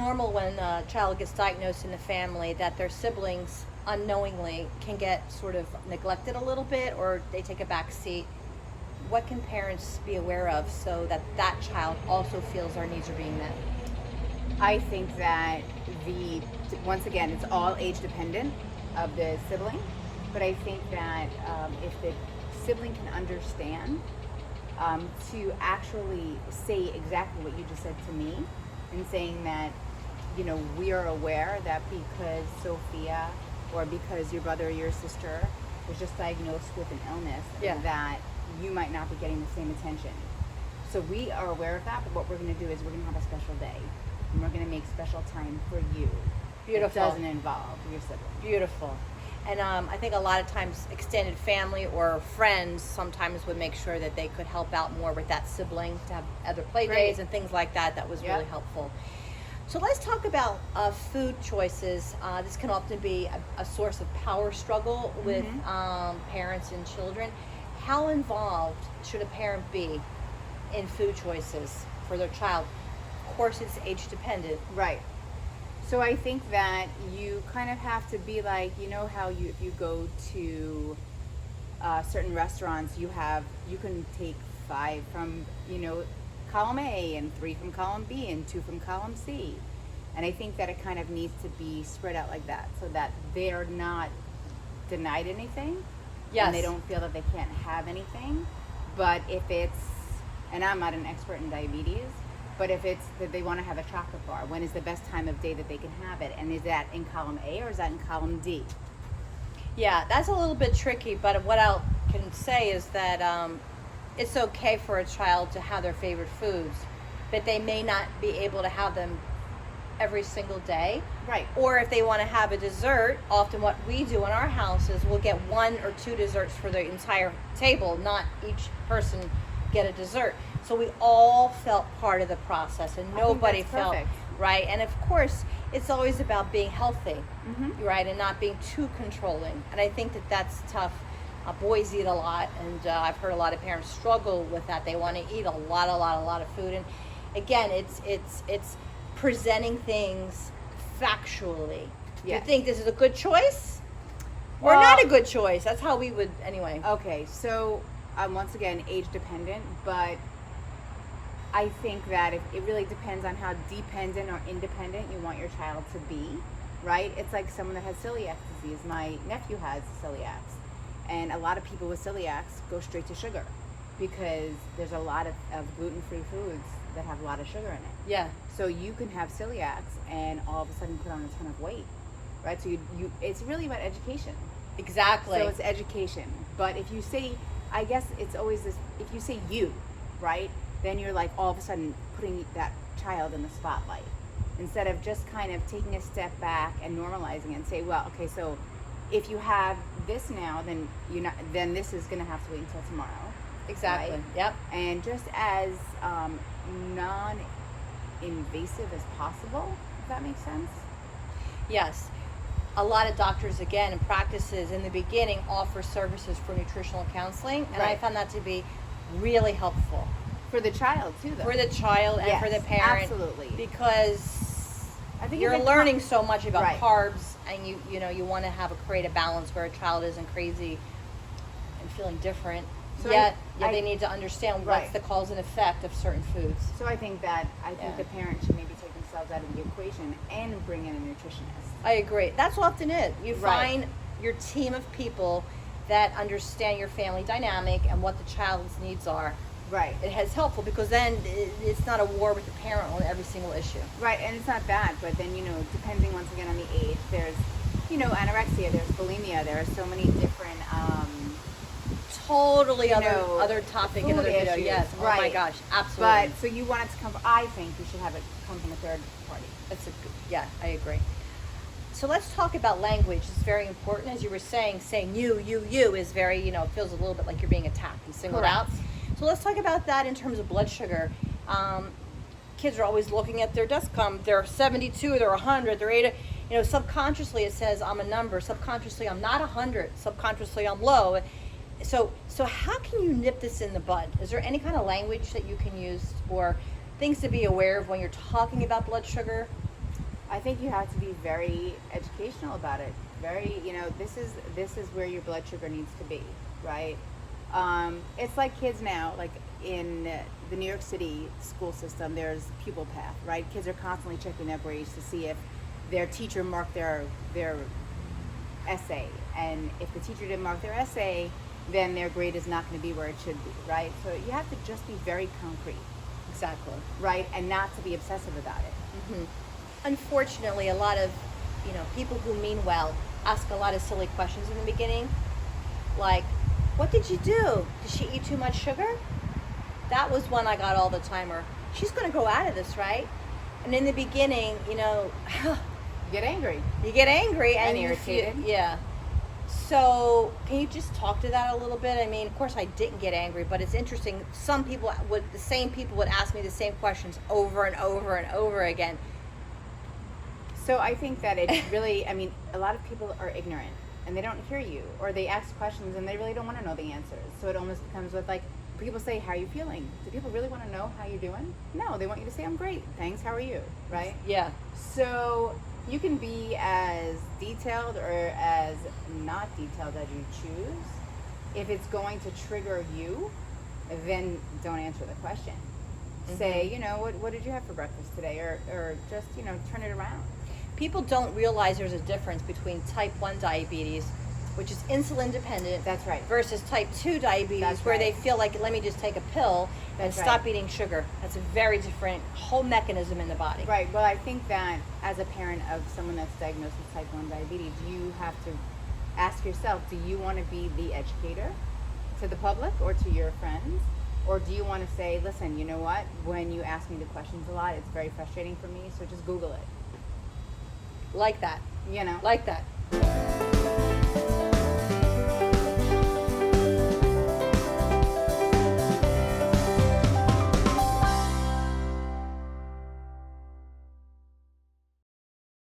normal when a child gets diagnosed in the family that their siblings unknowingly can get sort of neglected a little bit, or they take a back seat? What can parents be aware of so that that child also feels their needs are being met? I think that once again, it's all age dependent of the sibling, but I think that if the sibling can understand to actually say exactly what you just said to me, and saying that, we are aware that because Sophia or because your brother or your sister was just diagnosed with an illness, that you might not be getting the same attention. So we are aware of that, but what we're going to do is we're going to have a special day, and we're going to make special time for you. Beautiful. It doesn't involve your sibling. Beautiful. And I think a lot of times extended family or friends sometimes would make sure that they could help out more with that sibling, to have other play days and things like that. That was really helpful. So let's talk about food choices. This can often be a source of power struggle with parents and children. How involved should a parent be in food choices for their child? Of course, it's age dependent. Right. So I think that you kind of have to be like, how if you go to certain restaurants, you can take 5 from, column A and 3 from column B and 2 from column C. And I think that it kind of needs to be spread out like that so that they're not denied anything. Yes. And they don't feel that they can't have anything. But if it's, and I'm not an expert in diabetes, but if it's that they want to have a chocolate bar, when is the best time of day that they can have it? And is that in column A or is that in column D? Yeah, that's a little bit tricky, but what I can say is that it's okay for a child to have their favorite foods, but they may not be able to have them every single day. Right. Or if they want to have a dessert, often what we do in our house is we'll get 1 or 2 desserts for the entire table, not each person get a dessert. So we all felt part of the process, and nobody felt right. And of course, it's always about being healthy, right, and not being too controlling. And I think that that's tough. Boys eat a lot, and I've heard a lot of parents struggle with that. They want to eat a lot of food, and again, it's presenting things factually. Yes. You think this is a good choice or not a good choice? That's how we would anyway. Okay, so once again, age dependent, but I think that it really depends on how dependent or independent you want your child to be, right? It's like someone that has celiac disease. My nephew has celiacs, and a lot of people with celiacs go straight to sugar because there's a lot of gluten-free foods that have a lot of sugar in it. Yeah. So you can have celiacs and all of a sudden put on a ton of weight, right? So you it's really about education. Exactly. So it's education. But if you say, I guess it's always this, if you say you, right, then you're like all of a sudden putting that child in the spotlight instead of just kind of taking a step back and normalizing it and say, well, okay, so if you have this now, then then this is going to have to wait until tomorrow. Exactly. Right? Yep. And just as non-invasive as possible, if that makes sense. Yes. A lot of doctors, again, and practices in the beginning offer services for nutritional counseling, and I found that to be really helpful. For the child, too, though. For the child and for the parent. Absolutely. Because I think you're learning so much about carbs, and you want to create a balance where a child isn't crazy and feeling different. So yet they need to understand what's the cause and effect of certain foods. So I think the parent should maybe take themselves out of the equation and bring in a nutritionist. I agree. That's often it. You find your team of people that understand your family dynamic and what the child's needs are. Right. It has helpful because then it's not a war with the parent on every single issue. Right, and it's not bad, but then, depending once again on the age, there's, anorexia, there's bulimia, there are so many different, totally other topic, another video, yes. Right. Oh my gosh, absolutely. But, so you want it to come, I think you should have it come from a third party. I agree. So let's talk about language. It's very important. As you were saying you is very, feels a little bit like you're being attacked and singled out. So let's talk about that in terms of blood sugar. Kids are always looking at their Dexcom. They're 72, they're 100, they're 80. Subconsciously it says I'm a number. Subconsciously I'm not 100. Subconsciously I'm low. So how can you nip this in the bud? Is there any kind of language that you can use or things to be aware of when you're talking about blood sugar? I think you have to be very educational about it. Very, this is where your blood sugar needs to be, right? It's like kids now, like in the New York City school system, there's pupil path, right? Kids are constantly checking their grades to see if their teacher marked their essay, and if the teacher didn't mark their essay, then their grade is not going to be where it should be, right? So you have to just be very concrete, Exactly. right, and not to be obsessive about it. Hmm. Unfortunately, a lot of people who mean well ask a lot of silly questions in the beginning, like, "What did you do? Did she eat too much sugar?" That was one I got all the time. Or, "She's going to grow out of this, right?" And in the beginning, You get angry. you get angry and And you irritated. yeah. So, can you just talk to that a little bit? I mean, of course, I didn't get angry, but it's interesting. The same people would ask me the same questions over and over and over again. So I think that it really, a lot of people are ignorant and they don't hear you, or they ask questions and they really don't want to know the answers. So it almost becomes with, like, people say, "How are you feeling?" Do people really want to know how you're doing? No, they want you to say, "I'm great, thanks, how are you?" Right? Yeah. So you can be as detailed or as not detailed as you choose. If it's going to trigger you, then don't answer the question. Say, what did you have for breakfast today? Or just, turn it around. People don't realize there's a difference between type 1 diabetes, which is insulin dependent, That's right. versus type 2 diabetes, That's where they right. feel like, let me just take a pill and That's stop right. eating sugar. That's a very different whole mechanism in the body. Right. Well, I think that as a parent of someone that's diagnosed with type 1 diabetes, you have to ask yourself, do you want to be the educator to the public or to your friends? Or do you want to say, listen, you know what? When you ask me the questions a lot, it's very frustrating for me, so just Google it. Like that. You know? Like that.